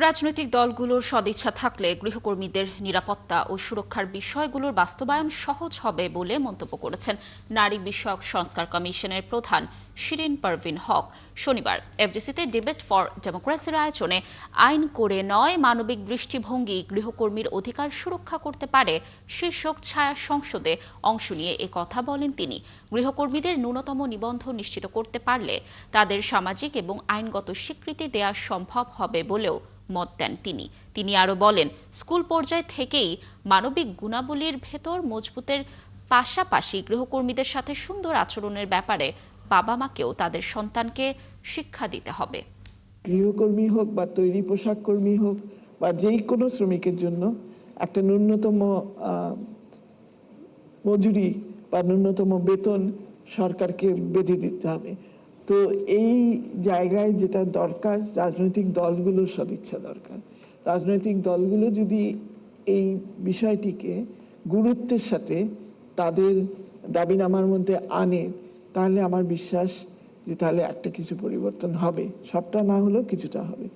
রাজনৈতিক দলগুলোর সদিচ্ছা থাকলে গৃহকর্মীদের নিরাপত্তা ও সুরক্ষার বিষয়গুলোর বাস্তবায়ন সহজ হবে বলে মন্তব্য করেছেন নারী বিষয়ক সংস্কার কমিশনের প্রধান শিরিন পারভিন হক শনিবার এফডিসিতে ডিবেট ফর ডেমোক্রেসির আয়োজনে আইন করে নয় মানবিক দৃষ্টিভঙ্গি গৃহকর্মীর অধিকার সুরক্ষা করতে পারে শীর্ষক ছায়া সংসদে অংশ নিয়ে কথা বলেন তিনি। গৃহকর্মীদের ন্যূনতম নিবন্ধন নিশ্চিত করতে পারলে তাদের সামাজিক এবং আইনগত স্বীকৃতি দেওয়া সম্ভব হবে বলেও মত দেন তিনি আরো বলেন, স্কুল পর্যায় থেকেই মানবিক গুণাবলীর ভেতর মজবুতের পাশাপাশি গৃহকর্মীদের সাথে সুন্দর আচরণের ব্যাপারে বাবা মাকেও তাদের সন্তানকে শিক্ষা দিতে হবে। গৃহকর্মী হোক বা তৈরি পোশাক কর্মী হোক বা যেই কোনো শ্রমিকের জন্য একটা ন্যূনতম মজুরি বা ন্যূনতম বেতন সরকারকে বেঁধে দিতে হবে। তো এই জায়গায় যেটা দরকার, রাজনৈতিক দলগুলোর সদিচ্ছা দরকার। রাজনৈতিক দলগুলো যদি এই বিষয়টিকে গুরুত্বের সাথে তাদের দাবিনামার মধ্যে আনে, তাহলে আমার বিশ্বাস যে তাহলে একটা কিছু পরিবর্তন হবে, সবটা না হলেও কিছুটা হবে।